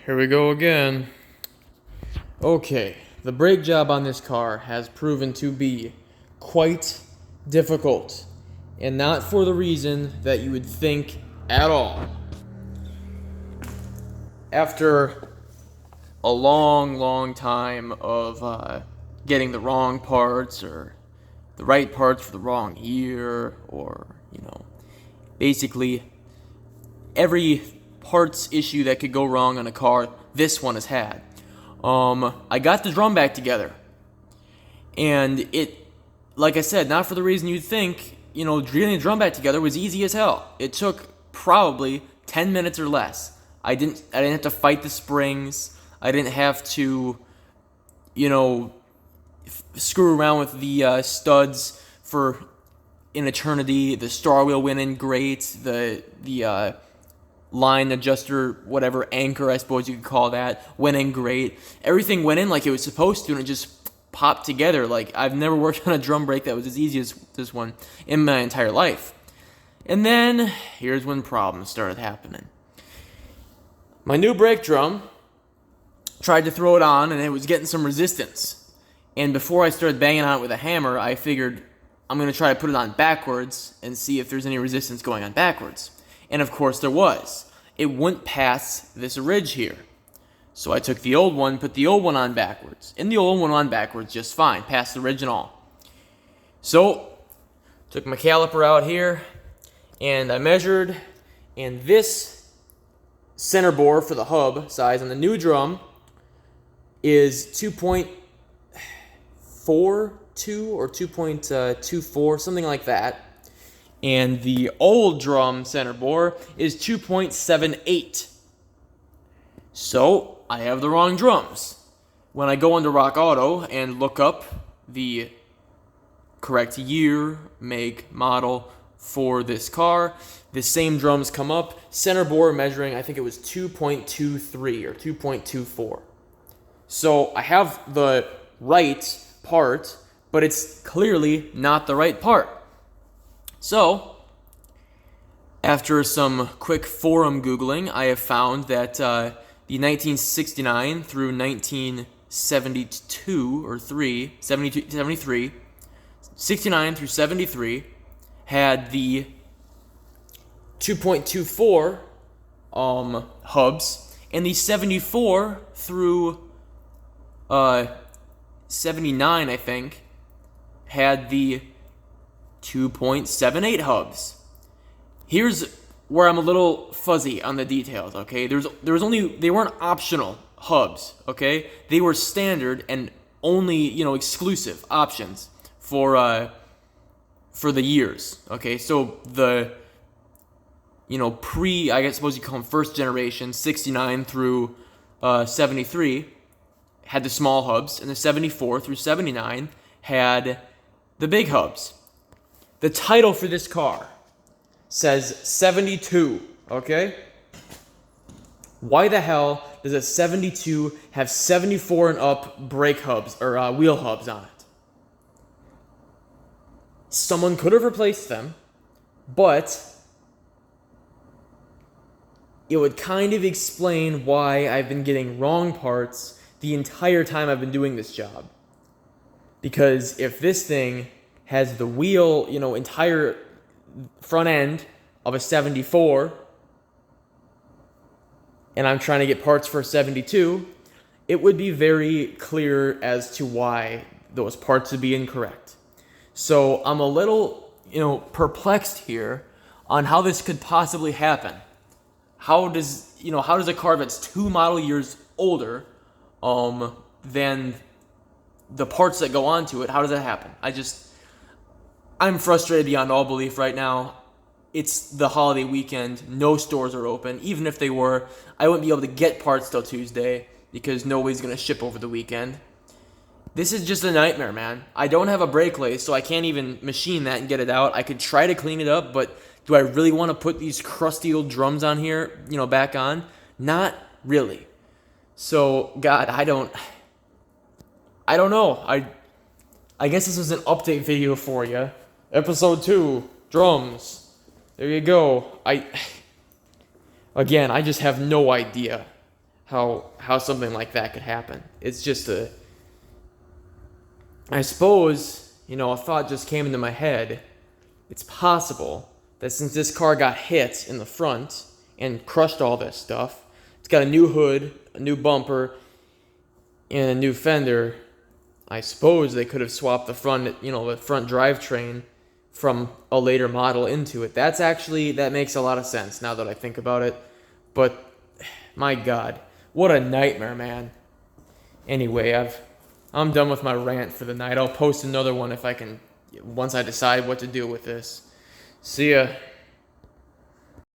Here we go again. Okay, the brake job on this car has proven to be quite difficult, and not for the reason that you would think at all. After a long time of getting the wrong parts or the right parts for the wrong year, or, basically every parts issue that could go wrong on a car, this one has had. I got the drum back together, and like I said, not for the reason you'd think. Getting the drum back together was easy as hell. It took probably 10 minutes or less. I didn't have to fight the springs. I didn't have to, screw around with the studs for an eternity. The star wheel went in great. The line adjuster, whatever, anchor, I suppose you could call that, went in great. Everything went in like it was supposed to, and it just popped together. Like, I've never worked on a drum brake that was as easy as this one in my entire life. And then, here's when problems started happening. My new brake drum, tried to throw it on, and it was getting some resistance. And before I started banging on it with a hammer, I figured I'm going to try to put it on backwards and see if there's any resistance going on backwards. And of course there was. It wouldn't pass this ridge here. So I took the old one, put the old one on backwards. And the old one on backwards just fine, passed the ridge and all. So, took my caliper out here, and I measured, and this center bore for the hub size on the new drum is 2.42 or 2.24, something like that. And the old drum center bore is 2.78. So, I have the wrong drums. When I go into Rock Auto and look up the correct year, make, model for this car, the same drums come up. Center bore measuring, I think it was 2.23 or 2.24. So, I have the right part, but it's clearly not the right part. So, after some quick forum Googling, I have found that the 1969 through 1972 or 73, 69 through 73 had the 2.24 hubs, and the 74 through 79, I think, had the 2.78 hubs. Here's where I'm a little fuzzy on the details, okay? They weren't optional hubs, okay? They were standard and only, exclusive options for the years, okay? So the, I suppose you call them first generation, 69 through 73 had the small hubs, and the 74 through 79 had the big hubs. The title for this car says 72, okay? Why the hell does a 72 have 74 and up brake hubs, or wheel hubs on it? Someone could have replaced them, but it would kind of explain why I've been getting wrong parts the entire time I've been doing this job. Because if this thing has the wheel, entire front end of a 74, and I'm trying to get parts for a 72, it would be very clear as to why those parts would be incorrect. So I'm a little, perplexed here on how this could possibly happen. How does a car that's 2 model years older than the parts that go onto it, how does that happen? I'm frustrated beyond all belief right now. It's the holiday weekend. No stores are open. Even if they were, I wouldn't be able to get parts till Tuesday because nobody's going to ship over the weekend. This is just a nightmare, man. I don't have a brake lathe, so I can't even machine that and get it out. I could try to clean it up, but do I really want to put these crusty old drums on here, back on? Not really. So, God, I don't know. I guess this was an update video for you. Episode 2, drums. There you go. I just have no idea how something like that could happen. It's just I suppose, a thought just came into my head. It's possible that since this car got hit in the front and crushed all this stuff, it's got a new hood, a new bumper, and a new fender. I suppose they could have swapped the front drivetrain from a later model into it. That makes a lot of sense now that I think about it. But my God, what a nightmare, man. Anyway, I'm done with my rant for the night. I'll post another one if I can, once I decide what to do with this. See ya.